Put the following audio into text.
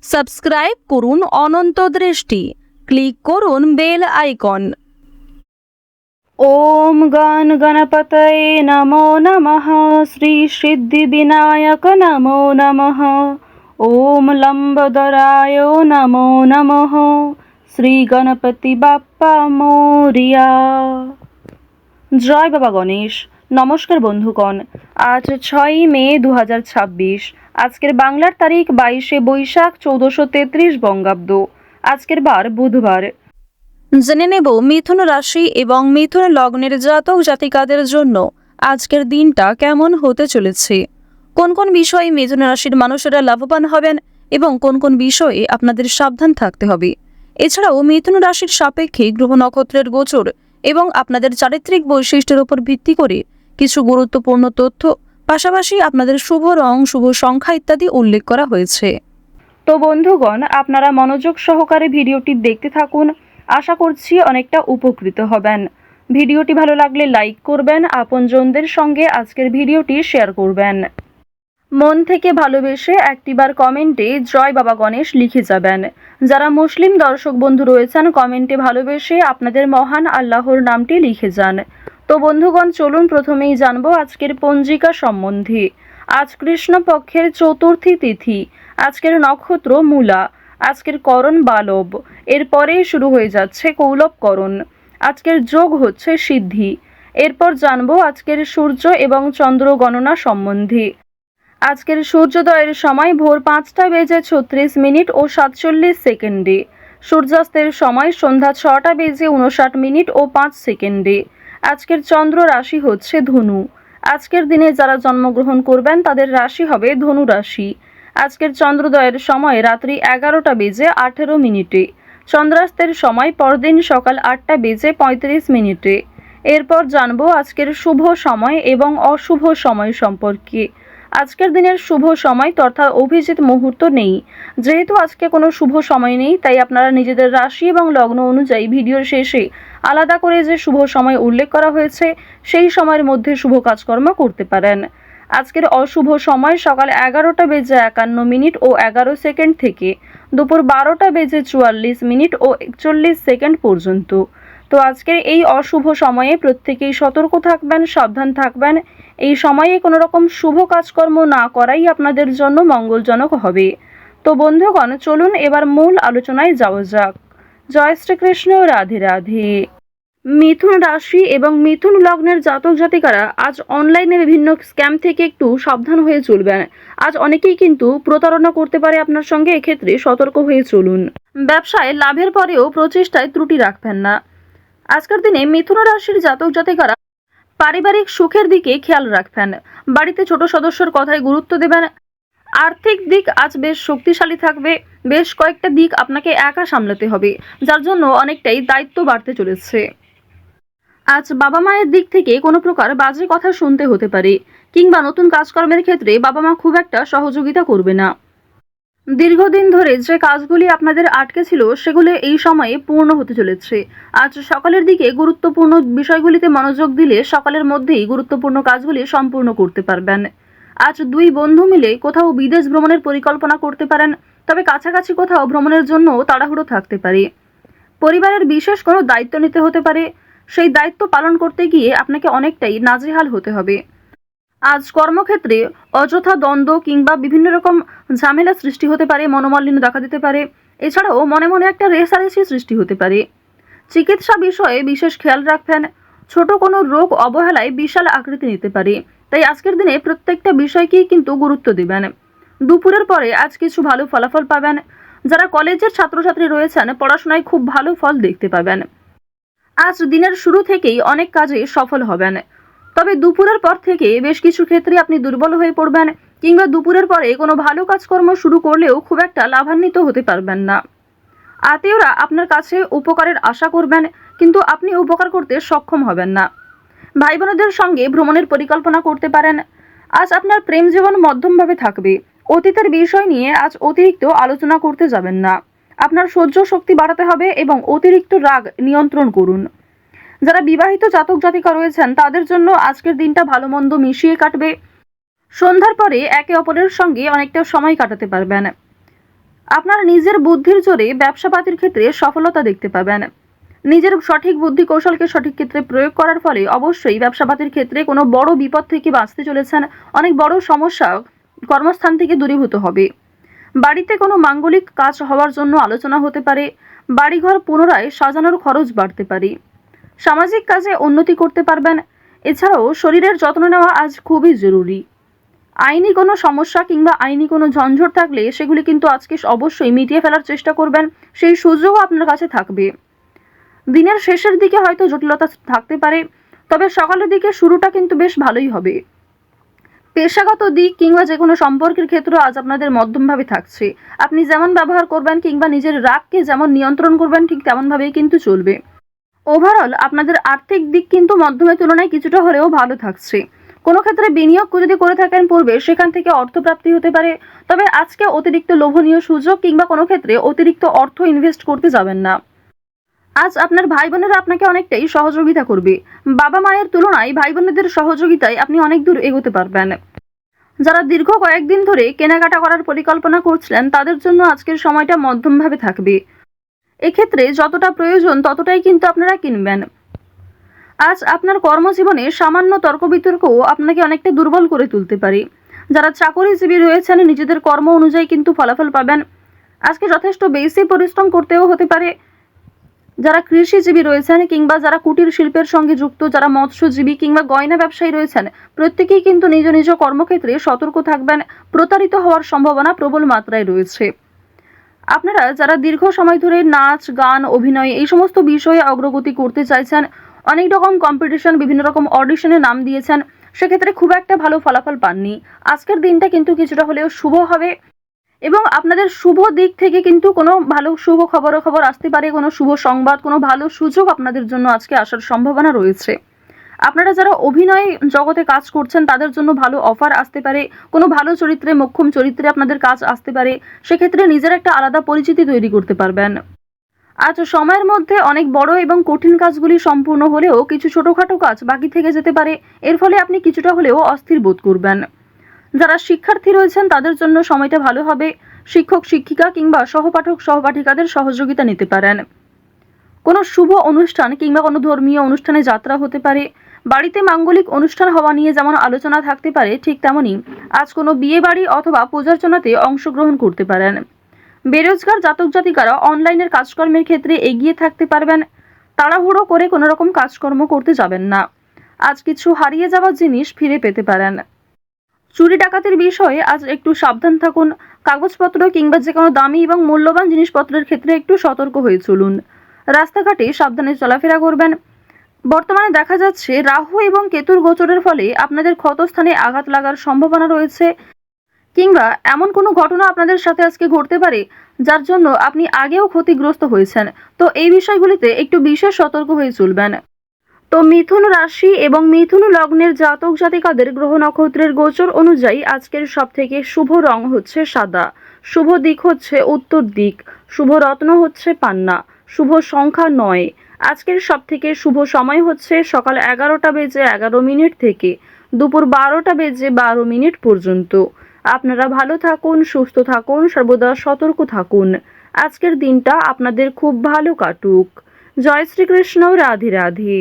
Subscribe করুন অনন্ত দৃষ্টি, click করুন বেল আইকন। ওম গণ গণপতয়ে নমো নমঃ। শ্রী সিদ্ধি বিনায়ক নমো নমঃ। ওম লম্বোদরায় নমো নমঃ। শ্রী গণপতি বাপ্পা মোরিয়া। জয় বাবা গণেশ। নমস্কার বন্ধুগণ, আজ 6ই মে 2026। আজকের বাংলার তারিখ 22শে বৈশাখ 1433 বঙ্গাব্দ। আজকের বার বুধবার। জেনে নেব মিথুন রাশি এবং মিথুন লগ্নের জাতক জাতিকাদের জন্য আজকের দিনটা কেমন হতে চলেছে, কোন কোন বিষয়ে মিথুন রাশির মানুষেরা লাভবান হবেন এবং কোন কোন বিষয়ে আপনাদের সাবধান থাকতে হবে। এছাড়াও মিথুন রাশির সাপেক্ষে গ্রহ নক্ষত্রের গোচর এবং আপনাদের চারিত্রিক বৈশিষ্ট্যের উপর ভিত্তি করে কিছু গুরুত্বপূর্ণ তথ্য, পাশাপাশি আপনাদের শুভ রং, শুভ সংখ্যা ইত্যাদি উল্লেখ করা হয়েছে। তো বন্ধুগণ, আপনারা মনোযোগ সহকারে ভিডিওটি দেখতে থাকুন। আশা করছি অনেকটা উপকৃত হবেন। ভিডিওটি ভালো লাগলে লাইক করবেন, আপনজনদের সঙ্গে আজকের ভিডিওটি শেয়ার করবেন। মন থেকে ভালোবেসে একটিবার কমেন্টে জয় বাবা গণেশ লিখে যাবেন। যারা মুসলিম দর্শক বন্ধু রয়েছেন, কমেন্টে ভালোবেসে আপনাদের মহান আল্লাহর নামটি লিখে যান। তো বন্ধুগণ, চলুন প্রথমেই জানবো আজকের পঞ্জিকা সম্বন্ধে। আজ কৃষ্ণপক্ষের চতুর্থী তিথি। আজকের নক্ষত্র মূলা। আজকের করণ বালব। এরপরেই শুরু হয়ে যাচ্ছে কৌলবকরণ। আজকের যোগ হচ্ছে সিদ্ধি। এরপর জানবো আজকের সূর্য এবং চন্দ্র গণনা সম্বন্ধে। আজকের সূর্যোদয়ের সময় ভোর 5:36 ও 47 সেকেন্ডে। সূর্যাস্তের সময় সন্ধ্যা 6:59 ও 5 সেকেন্ডে। আজকের চন্দ্র রাশি হচ্ছে ধনু। আজকের দিনে যারা জন্মগ্রহণ করবেন তাদের রাশি হবে ধনু রাশি। আজকের চন্দ্রোদয়ের সময় রাত্রি 11:18। চন্দ্রাস্তের সময় পরদিন সকাল 8:35। এরপর জানবো আজকের শুভ সময় এবং অশুভ সময় সম্পর্কে। আজকের দিনের শুভ সময় তথা অভিজিৎ মুহূর্ত নেই। যেহেতু আজকে কোনো শুভ সময় নেই, তাই আপনারা নিজেদের রাশি এবং লগ্ন অনুযায়ী ভিডিওর শেষে আলাদা করে যে শুভ সময় উল্লেখ করা হয়েছে সেই সময়ের মধ্যে শুভ কাজকর্ম করতে পারেন। আজকের অশুভ সময় সকাল 11:51 ও 11 সেকেন্ড থেকে দুপুর 12:44 ও 41 সেকেন্ড পর্যন্ত। তো আজকের এই অশুভ সময়ে প্রত্যেকেই সতর্ক থাকবেন, সাবধান থাকবেন। এই সময়ে কোনো রকম শুভ কাজকর্ম না করাই আপনাদের জন্য মঙ্গলজনক হবে। তো বন্ধুগণ, চলুন এবার মূল আলোচনায় যাওয়া যাক। জয় শ্রীকৃষ্ণ, রাধে রাধে। মিথুন রাশি এবং মিথুন লগ্নের জাতক জাতিকারা আজ অনলাইনে বিভিন্ন স্ক্যাম থেকে একটু সাবধান হয়ে চলবেন। আজ অনেকেই কিন্তু প্রতারণা করতে পারে আপনার সঙ্গে, এক্ষেত্রে সতর্ক হয়ে চলুন। ব্যবসায় লাভের পরেও প্রচেষ্টায় ত্রুটি রাখবেন না। আজকের দিনে মিথুন রাশির জাতক জাতিকারা পারিবারিক সুখের দিকে খেয়াল রাখবেন। বাড়িতে ছোট সদস্যর কথায় গুরুত্ব দেবেন। আর্থিক দিক আজ বেশ শক্তিশালী থাকবে। বেশ কয়েকটা দিক আপনাকে একা সামলাতে হবে, যার জন্য অনেকটাই দায়িত্ব বাড়তে চলেছে। আজ বাবা মায়ের দিক থেকে কোনো প্রকার বাজে কথা শুনতে হতে পারে, কিংবা নতুন কাজকর্মের ক্ষেত্রে বাবা মা খুব একটা সহযোগিতা করবে না। দীর্ঘদিন ধরে যে কাজগুলি আপনাদের আটকে ছিল সেগুলো এই সময়ে পূর্ণ হতে চলেছে। আজ সকালের দিকে গুরুত্বপূর্ণ বিষয়গুলিতে মনোযোগ দিলে সকালের মধ্যেই গুরুত্বপূর্ণ কাজগুলি সম্পূর্ণ করতে পারবেন। আজ দুই বন্ধু মিলে কোথাও বিদেশ ভ্রমণের পরিকল্পনা করতে পারেন, তবে কাছাকাছি কোথাও ভ্রমণের জন্য তাড়াহুড়ো থাকতে পারে। পরিবারের বিশেষ কোনো দায়িত্ব নিতে হতে পারে, সেই দায়িত্ব পালন করতে গিয়ে আপনাকে অনেকটাই নাজেহাল হতে হবে। আজ কর্মক্ষেত্রে অযথা দ্বন্দ্ব কিংবা বিভিন্ন রকম ঝামেলা সৃষ্টি হতে পারে, মনোমালিন্য দেখা দিতে পারে। এছাড়াও মনে মনে একটা রেষারেষি সৃষ্টি হতে পারে। চিকিৎসা বিষয়ে বিশেষ খেয়াল রাখবেন। ছোট কোনো রোগ অবহেলায় বিশাল আকৃতি নিতে পারে, তাই আজকের দিনে প্রত্যেকটা বিষয়কেই কিন্তু গুরুত্ব দিবেন। দুপুরের পরে আজ কিছু ভালো ফলাফল পাবেন। যারা কলেজের ছাত্রছাত্রী রয়েছেন, পড়াশোনায় খুব ভালো ফল দেখতে পাবেন। আজ দিনের শুরু থেকেই অনেক কাজে সফল হবেন, তবে দুপুরের পর থেকে বেশ কিছু ক্ষেত্রে আপনি দুর্বল হয়ে পড়বেন, কিংবা দুপুরের পরে কোনো ভালো কাজকর্ম শুরু করলেও খুব একটা লাভান্বিত হতে পারবেন না। আত্মীয়রা আপনার কাছে উপকারের আশা করবেন, কিন্তু আপনি উপকার করতে সক্ষম হবেন না। ভাই বোনদের সঙ্গে ভ্রমণের পরিকল্পনা করতে পারেন। আজ আপনার প্রেম জীবন মধ্যমভাবে থাকবে। অতীতের বিষয় নিয়ে আজ অতিরিক্ত আলোচনা করতে যাবেন না। আপনার সহ্য শক্তি বাড়াতে হবে এবং অতিরিক্ত রাগ নিয়ন্ত্রণ করুন। যারা বিবাহিত জাতক জাতিকা রয়েছেন তাদের জন্য আজকের দিনটা ভালো মন্দ মিশিয়ে কাটবে। সন্ধ্যার পরে একে অপরের সঙ্গে অনেকটা সময় কাটাতে পারবেন। আপনারা নিজের বুদ্ধির জোরে ব্যবসাপাতির ক্ষেত্রে সফলতা দেখতে পাবেন। নিজের সঠিক বুদ্ধি কৌশলকে সঠিক ক্ষেত্রে প্রয়োগ করার ফলে অবশ্যই ব্যবসাপাতির ক্ষেত্রে কোনো বড় বিপদ থেকে বাঁচতে চলেছেন। অনেক বড় সমস্যা কর্মস্থান থেকে দূরীভূত হবে। বাড়িতে কোনো মাঙ্গলিক কাজ হওয়ার জন্য আলোচনা হতে পারে। বাড়িঘর পুনরায় সাজানোর খরচ বাড়তে পারে। সামাজিক কাজে উন্নতি করতে পারবেন। এছাড়াও শরীরের যত্ন নেওয়া আজ খুবই জরুরি। আইনি কোনো সমস্যা কিংবা আইনি কোনো ঝঞ্ঝট থাকলে সেগুলি কিন্তু আজকে অবশ্যই মিটিয়ে ফেলার চেষ্টা করবেন। সেই সুযোগও আপনার কাছে থাকবে। দিনের শেষের দিকে হয়তো জটিলতা থাকতে পারে, তবে সকালের দিকে শুরুটা কিন্তু বেশ ভালোই হবে। পেশাগত দিক কিংবা যে কোনো সম্পর্কের ক্ষেত্রে আজ আপনাদের মধ্যমভাবে থাকছে। আপনি যেমন ব্যবহার করবেন কিংবা নিজের রাগকে যেমন নিয়ন্ত্রণ করবেন ঠিক তেমনভাবেই কিন্তু চলবে। ওভারঅল আপনাদের আর্থিক দিক কিন্তু মধ্যমের তুলনায় কিছুটা হলেও ভালো থাকছে। কোনো ক্ষেত্রে বিনিয়োগ যদি করে থাকেন পূর্বে, সেখান থেকে অর্থপ্রাপ্তি হতে পারে। তবে আজকে অতিরিক্ত লোভনীয় সুযোগ কিংবা কোনো ক্ষেত্রে অতিরিক্ত অর্থ ইনভেস্ট করতে যাবেন না। আজ আপনার ভাই বোনেরা আপনাকে অনেকটাই সহযোগিতা করবে। বাবা মায়ের তুলনায় ভাই বোনেদের সহযোগিতায় আপনি অনেক দূর এগোতে পারবেন। যারা দীর্ঘ কয়েকদিন ধরে কেনাকাটা করার পরিকল্পনা করছিলেন তাদের জন্য আজকের সময়টা মধ্যমভাবে থাকবে। এক্ষেত্রে যতটা প্রয়োজন ততটাই কিন্তু আপনারা কিনবেন। আজ আপনার কর্মজীবনে সামান্য তর্ক বিতর্কও আপনাকে অনেকটা দুর্বল করে তুলতে পারে। যারা চাকরিজীবী রয়েছেন নিজেদের কর্ম অনুযায়ী কিন্তু ফলাফল পাবেন। আজকে যথেষ্ট বেশি পরিশ্রম করতেও হতে পারে। যারা কৃষিজীবী রয়েছেন কিংবা যারা কুটির শিল্পের সঙ্গে যুক্ত, যারা মৎস্যজীবী কিংবা গয়না ব্যবসায়ী রয়েছেন, প্রত্যেকেই কিন্তু নিজ নিজ কর্মক্ষেত্রে সতর্ক থাকবেন। প্রতারিত হওয়ার সম্ভাবনা প্রবল মাত্রায় রয়েছে। আপনারা যারা দীর্ঘ সময় ধরে নাচ, গান, অভিনয় এই সমস্ত বিষয়ে অগ্রগতি করতে চাইছেন, অনেক রকম কম্পিটিশন, বিভিন্ন রকম অডিশনে নাম দিয়েছেন, সেক্ষেত্রে খুব একটা ভালো ফলাফল পাননি। আজকের দিনটা কিন্তু কিছুটা হলেও শুভ হবে এবং আপনাদের শুভ দিক থেকে কিন্তু কোনো ভালো শুভ খবর আসতে পারে। কোনো শুভ সংবাদ, কোনো ভালো সুযোগ আপনাদের জন্য আজকে আসার সম্ভাবনা রয়েছে। আপনারা যারা অভিনয় জগতে কাজ করছেন তাদের জন্য ভালো অফার আসতে পারে। কোনো ভালো চরিত্রে, মোক্ষম চরিত্রে আপনাদের কাজ আসতে পারে। সেক্ষেত্রে নিজের একটা আলাদা পরিচিতি তৈরি করতে পারবেন। আজ সময়ের মধ্যে অনেক বড় এবং কঠিন কাজগুলি সম্পূর্ণ হলেও কিছু ছোটখাটো কাজ বাকি থেকে যেতে পারে। এর ফলে আপনি কিছুটা হলেও অস্থির বোধ করবেন। যারা শিক্ষার্থী রয়েছেন তাদের জন্য সময়টা ভালো হবে। শিক্ষক, শিক্ষিকা কিংবা সহপাঠক, সহপাঠিকাদের সহযোগিতা নিতে পারেন। কোনো শুভ অনুষ্ঠান কিংবা কোনো ধর্মীয় অনুষ্ঠানে যাত্রা হতে পারে। বাড়িতে মাঙ্গলিক অনুষ্ঠান হওয়া নিয়ে যেমন আলোচনা থাকতে পারে, ঠিক তেমনি আজ কোনো বিয়ে বাড়ি অথবা পূজার্চনাতে অংশগ্রহণ করতে পারেন। বেরোজগার জাতক জাতিকারা অনলাইনের কাজকর্মের ক্ষেত্রে এগিয়ে থাকতে পারবেন। তাড়াহুড়ো করে কোনো রকম কাজকর্ম করতে যাবেন না। আজ কিছু হারিয়ে যাওয়া জিনিস ফিরে পেতে পারেন। চুরি ডাকাতির বিষয়ে আজ একটু সাবধান থাকুন। কাগজপত্র কিংবা যে কোনো দামি এবং মূল্যবান জিনিসপত্রের ক্ষেত্রে একটু সতর্ক হয়ে চলুন। রাস্তাঘাটে সাবধানে চলাফেরা করবেন। বর্তমানে দেখা যাচ্ছে রাহু এবং কেতুর গোচরের ফলে আপনাদের ক্ষতস্থানে আঘাত লাগার সম্ভাবনা রয়েছে কিংবা এমন কোনো ঘটনা আপনাদের সাথে আজকে ঘটতে পারে যার জন্য আপনি আগেও ক্ষতিগ্রস্ত হয়েছেন। তো এই বিষয়গুলিতে একটু বিশেষ সতর্ক হয়ে চলবেন। তো মিথুন রাশি এবং মিথুন লগ্নের জাতক জাতিকাদের গ্রহ নক্ষত্রের গোচর অনুযায়ী আজকের সবথেকে শুভ রং হচ্ছে সাদা, শুভ দিক হচ্ছে উত্তর দিক, শুভ রত্ন হচ্ছে পান্না, শুভ সংখ্যা 9। আজকের সবথেকে শুভ সময় হচ্ছে সকাল 11:11 থেকে দুপুর 12:12 পর্যন্ত। আপনারা ভালো থাকুন, সুস্থ থাকুন, সর্বদা সতর্ক থাকুন। আজকের দিনটা আপনাদের খুব ভালো কাটুক। জয় শ্রীকৃষ্ণ। রাধে রাধে।